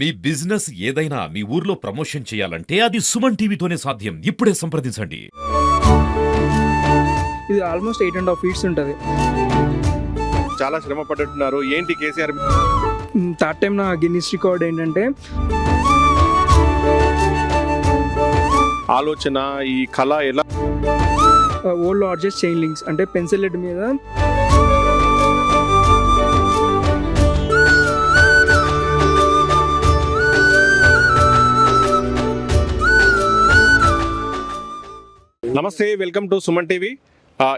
మీ business ఏదైనా మీ ఊర్లో promotion చేయాలంటే అది సుమన్ టీవీతోనే సాధ్యం. ఇప్పుడే సంప్రదించండి. ఇది ఆల్మోస్ట్ 8.5 ఫీట్స్ ఉంటుంది. చాలా శ్రమ పడుతున్నారు. ఏంటి కేసీఆర్ థర్డ్ టైం నా గిన్నిస్ రికార్డ్ ఏంటంటే ఆలోచన, ఈ కళ ఎలా ఓల్డ్ లార్జెస్ట్ చైన్ లింక్స్ అంటే పెన్సిల్ లెడ్ మీద నమస్తే, వెల్కమ్ టు సుమన్ టీవీ.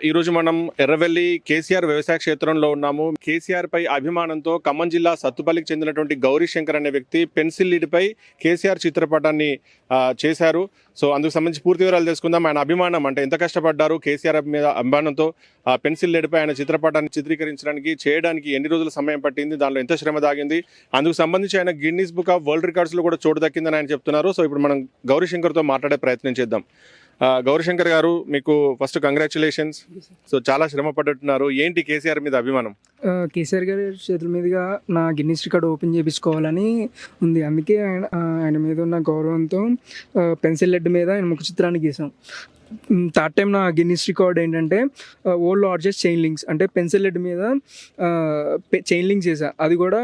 ఈరోజు మనం ఎర్రవెల్లి కేసీఆర్ వ్యవసాయ క్షేత్రంలో ఉన్నాము. కేసీఆర్ పై అభిమానంతో ఖమ్మం జిల్లా సత్తుపల్లికి చెందినటువంటి గౌరీశంకర్ అనే వ్యక్తి పెన్సిల్ లీడ్పై కేసీఆర్ చిత్రపటాన్ని చేశారు. సో అందుకు సంబంధించి పూర్తి వివరాలు తెలుసుకుందాం. ఆయన అభిమానం అంటే ఎంత కష్టపడ్డారు, కేసీఆర్ మీద అభిమానంతో పెన్సిల్ లీడ్పై ఆయన చిత్రపటాన్ని చిత్రీకరించడానికి చేయడానికి ఎన్ని రోజుల సమయం పట్టింది, దానిలో ఎంత శ్రమ దాగింది, అందుకు సంబంధించి ఆయన గిన్నిస్ బుక్ ఆఫ్ వరల్డ్ రికార్డ్స్లో కూడా చోటు దక్కిందని ఆయన చెప్తున్నారు. సో ఇప్పుడు మనం గౌరీశంకర్తో మాట్లాడే ప్రయత్నం చేద్దాం. గౌరీశంకర్ గారు, మీకు ఫస్ట్ కంగ్రాచులేషన్స్. సో చాలా శ్రమ పడుతున్నారు. ఏంటి కేసీఆర్ మీద అభిమానం? కేసీఆర్ గారి చేతుల మీదుగా నా గిన్నిస్ రికార్డ్ ఓపెన్ చేయించుకోవాలని ఉంది. అందుకే ఆయన మీద ఉన్న గౌరవంతో పెన్సిల్ లెడ్ మీద ఆయన ముఖ చిత్రాన్ని గీసాం. థర్డ్ టైం నా గిన్నిస్ రికార్డ్ ఏంటంటే ఓల్డ్ లార్జెస్ట్ చైన్ లింక్స్ అంటే పెన్సిల్ లెడ్ మీద చైన్ లింక్స్ చేసా. అది కూడా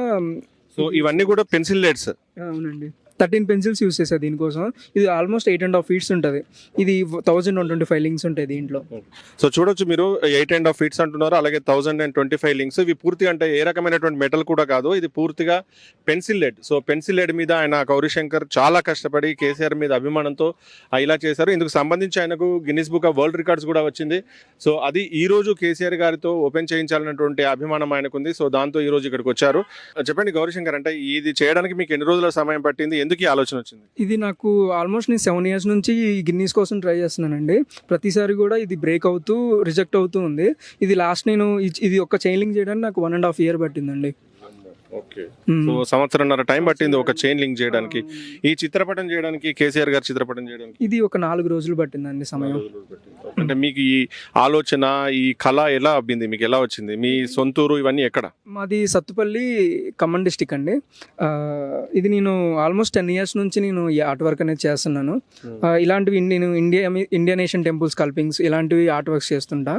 సో ఇవన్నీ కూడా పెన్సిల్ లెడ్స్? అవునండి, 13 పెన్సిల్స్ యూస్ చేశా దీనికోసం. ఇది ఆల్మోస్ట్ 8.5 ఫీట్స్ ఉంటుంది. ఇది 1125 లింక్స్ ఉంటాయి దీంట్లో. సో చూడొచ్చు మీరు, 8.5 ఫీట్స్ అంటున్నారు, అలాగే 1025 లింక్స్. ఇవి పూర్తిగా అంటే ఏ రకమైనటువంటి మెటల్ కూడా కాదు, ఇది పూర్తిగా pencil lead. So pencil lead మీద ఆయన గౌరీశంకర్ చాలా కష్టపడి కేసీఆర్ మీద అభిమానంతో ఇలా చేశారు. ఇందుకు సంబంధించి ఆయనకు Guinness book of world records కూడా వచ్చింది. సో అది ఈ రోజు కేసీఆర్ గారితో ఓపెన్ చేయించాలన్నటువంటి అభిమానం ఆయనకుంది. సో దాంతో ఈ రోజు ఇక్కడికి వచ్చారు. చెప్పండి గౌరీశంకర్, అంటే ఇది చేయడానికి మీకు ఎన్ని రోజుల సమయం పట్టింది, ఎందుకు ఈ ఆలోచన వచ్చింది? ఇది నాకు ఆల్మోస్ట్ నేను 7 years నుంచి గిన్నీస్ కోసం ట్రై చేస్తున్నానండి. ప్రతిసారి కూడా ఇది బ్రేక్ అవుతూ రిజెక్ట్ అవుతూ ఉంది. ఇది లాస్ట్ నేను ఇది ఒక చైన్ లింక్ చేయడానికి నాకు 1.5 year పట్టిందండి. ఓకే, సో సంవత్సరంన్నర టైం పట్టింది ఒక చైన్ లింక్ చేయడానికి. ఈ చిత్రపటం చేయడానికి, కేసీఆర్ గారి చిత్రపటం చేయడానికి ఇది ఒక 4 రోజులు పట్టిందండి సమయం. అంటే మీకు ఈ ఆలోచన, ఈ కళ ఎలా అబ్బింది, మీకు ఎలా వచ్చింది? మీ సొంతూరు ఇవన్నీ ఎక్కడ? మాది సత్తుపల్లి, ఖమ్మం డిస్టిక్ అండి. ఇది నేను ఆల్మోస్ట్ 10 years నుంచి నేను ఈ ఆర్ట్ వర్క్ అనేది చేస్తున్నాను. ఇలాంటివి నేను ఇండియన్ ఏషియన్ టెంపుల్స్ కల్పింగ్స్ ఇలాంటివి ఆర్ట్ వర్క్స్ చేస్తుంటా.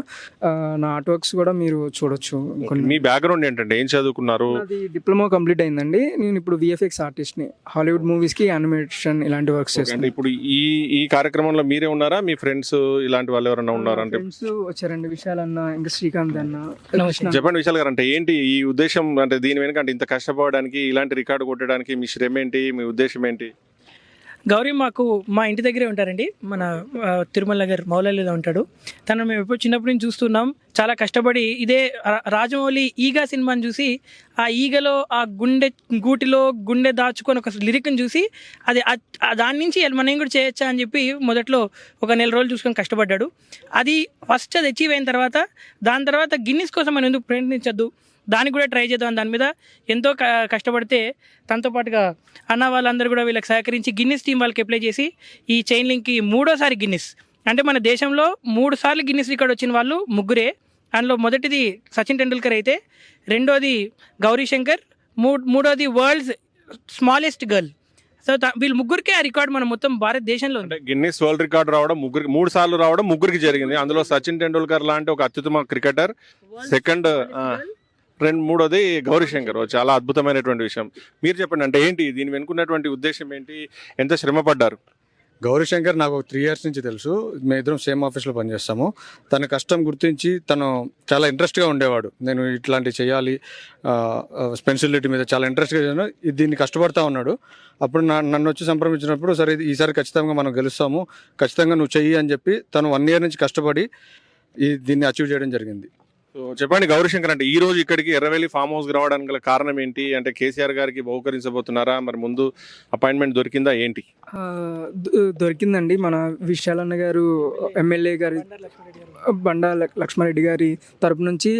నా ఆర్ట్ వర్క్స్ కూడా మీరు చూడొచ్చు. మీ బ్యాక్గ్రౌండ్ ఏంటంటే ఏం చదువుకున్నారు? అది డిప్లొమా కంప్లీట్ అయిందండి. నేను ఇప్పుడు విఎఫ్ఎక్స్ ఆర్టిస్ట్ని. హాలీవుడ్ మూవీస్కి యానిమేషన్ ఇలాంటి వర్క్స్ చేస్తాను. ఇప్పుడు ఈ కార్యక్రమంలో మీరే ఉన్నారా, మీ ఫ్రెండ్స్ ఇలాంటి వాళ్ళు ఎవరైనా ఉన్నారా? అంటే ఫ్రెండ్స్ వచ్చారండి, విశాల్ అన్న, ఇంకా శ్రీకాంత్ అన్న. చెప్పండి విశాల్ గారు, అంటే ఏంటి ఈ ఉద్దేశం, అంటే దీని వెనుక అంటే ఇంత కష్టపడడానికి, ఇలాంటి రికార్డు కొట్టడానికి మీ శ్రమ ఏంటి, మీ ఉద్దేశం ఏంటి? గౌరీ మాకు మా ఇంటి దగ్గరే ఉంటారండి. మన తిరుమల నగర్ మౌలాలిలో ఉంటాడు. తను మేము ఎప్పుడు చిన్నప్పటి నుంచి చూస్తున్నాం. చాలా కష్టపడి ఇదే రాజమౌళి ఈగ సినిమాని చూసి ఆ ఈగలో ఆ గూటిలో గుండె దాచుకొని ఒక లిరిక్ని చూసి అది దాని నుంచి మనం కూడా చేయొచ్చా అని చెప్పి మొదట్లో ఒక 1 నెల రోజులు చూసుకొని కష్టపడ్డాడు. అది ఫస్ట్ అది అచీవ్ అయిన తర్వాత దాని తర్వాత గిన్నిస్ కోసం మనం ఎందుకు ప్రయత్నించద్దు, దానికి కూడా ట్రై చేద్దాం. దాని మీద ఎంతో కష్టపడితే తనతో పాటుగా అన్న వాళ్ళందరూ కూడా వీళ్ళకి సహకరించి గిన్నిస్ టీం వాళ్ళకి అప్లై చేసి ఈ చైన్ లింక్కి 3వ గిన్నిస్, అంటే మన దేశంలో 3 సార్లు గిన్నిస్ రికార్డ్ వచ్చిన వాళ్ళు 3. అందులో మొదటిది సచిన్ టెండూల్కర్ అయితే, రెండోది గౌరీశంకర్, మూడోది వరల్డ్స్ స్మాలెస్ట్ గర్ల్. సో వీళ్ళు 3కే ఆ రికార్డ్ మన మొత్తం భారతదేశంలో ఉంది. గిన్నిస్ వరల్డ్ రికార్డ్ రావడం 3 సార్లు రావడం 3కి జరిగింది. అందులో సచిన్ టెండూల్కర్ లాంటి ఒక అత్యుత్తమ క్రికెటర్ సెకండ్, మూడోది గౌరీశంకర్. చాలా అద్భుతమైనటువంటి విషయం. మీరు చెప్పండి, అంటే ఏంటి దీని వెనుకున్నటువంటి ఉద్దేశం ఏంటి, ఎంత శ్రమ పడ్డారు? గౌరీశంకర్ నాకు 3 years నుంచి తెలుసు. మేము ఇద్దరం సేమ్ ఆఫీస్లో పనిచేస్తాము. తన కష్టం గుర్తించి తను చాలా ఇంట్రెస్ట్గా ఉండేవాడు. నేను ఇట్లాంటివి చేయాలి, స్పెన్సిలిటీ మీద చాలా ఇంట్రెస్ట్గా చేశాను. దీన్ని కష్టపడతా ఉన్నాడు. అప్పుడు నన్ను వచ్చి సంప్రదించినప్పుడు, సరే ఈసారి ఖచ్చితంగా మనం గెలుస్తాము, ఖచ్చితంగా నువ్వు చెయ్యి అని చెప్పి తను 1 year నుంచి కష్టపడి దీన్ని అచీవ్ చేయడం జరిగింది. సో చెప్పండి గౌరీశంకర్, అంటే ఈ రోజు ఇక్కడికి ఎర్రవెల్లి ఫామ్ హౌస్ రావడానికి గల కారణం ఏంటి? అంటే కేసీఆర్ గారికి బహుకరించబోతున్నారా, మరి ముందు అపాయింట్మెంట్ దొరికిందా ఏంటి? దొరికిందండి. మన విశాల్ అన్న గారు, ఎమ్మెల్యే గారి బండా లక్ష్మారెడ్డి గారి తరపు నుంచి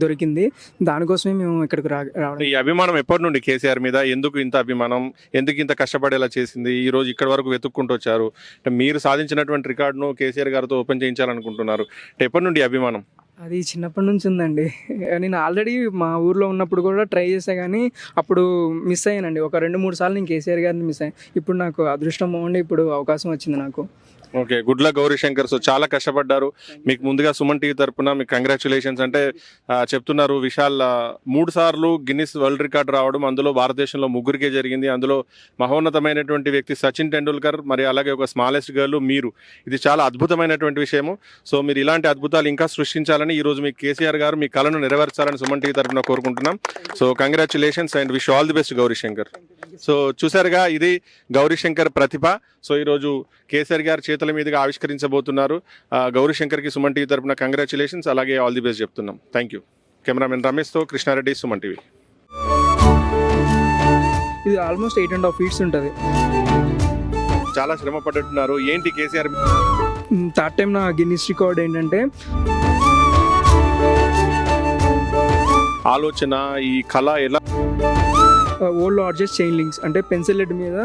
దొరికింది. దానికోసమే మేము ఇక్కడికి రావడం. ఈ అభిమానం ఎప్పటి నుండి కేసీఆర్ మీద? ఎందుకు ఇంత అభిమానం, ఎందుకు ఇంత కష్టపడేలా చేసింది? ఈ రోజు ఇక్కడి వరకు వెతుక్కుంటూ వచ్చారు. అంటే మీరు సాధించినటువంటి రికార్డును కేసీఆర్ గారితో ఓపెన్ చేయించాలనుకుంటున్నారు. అంటే ఎప్పటి నుండి అభిమానం? అది చిన్నప్పటి నుంచి ఉందండి. నేను ఆల్రెడీ మా ఊర్లో ఉన్నప్పుడు కూడా ట్రై చేశా కానీ అప్పుడు మిస్ అయ్యానండి. ఒక 2-3 సార్లు నేను కేసీఆర్ గారిని మిస్ అయ్యాను. ఇప్పుడు నాకు అదృష్టం బాగుండి ఇప్పుడు అవకాశం వచ్చింది నాకు. Okay, good luck Gauri Shankar. So చాలా కష్టపడ్డారు. మీకు ముందుగా సుమన్ టీవీ తరపున మీకు కంగ్రాచులేషన్స్. అంటే చెప్తున్నారు విశాల్ 3 సార్లు గిన్నిస్ వరల్డ్ రికార్డ్ రావడం, అందులో భారతదేశంలో 3కే జరిగింది. అందులో మహోన్నతమైనటువంటి వ్యక్తి సచిన్ టెండూల్కర్, మరి అలాగే ఒక స్మాలెస్ట్ గర్ల్ మీరు. ఇది చాలా అద్భుతమైనటువంటి విషయము. సో మీరు ఇలాంటి అద్భుతాలు ఇంకా సృష్టించాలని ఈరోజు మీకు కేసీఆర్ గారు మీ కళను నెరవేర్చాలని సుమన్ టీవీ తరపున కోరుకుంటున్నాం. So congratulations and wish all the best Gauri Shankar. So చూసారుగా, ఇది గౌరీ శంకర్ ప్రతిభ. సో ఈరోజు కేసీఆర్ గారి చేతుల మీదుగా ఆవిష్కరించబోతున్నారు. గౌరీ శంకర్కి సుమన్ టీవీ తరపున కంగ్రాచులేషన్స్, అలాగే ఆల్ ది బెస్ట్ చెప్తున్నాం. Thank you. కెమెరామెన్ రమేష్తో కృష్ణారెడ్డి, సుమన్ టీవీ. ఇది ఆల్మోస్ట్ 8.5 feet ఉంటుంది. చాలా శ్రమ పడుతున్నారు. ఏంటి కేసీఆర్ థర్డ్ టైం నా గిన్నిస్ రికార్డ్ ఏంటంటే ఆలోచన, ఈ కళ ఎలా ఓల్డ్ ఆర్జెస్ చైన్ లింక్స్ అంటే పెన్సిల్ లెడ్ మీద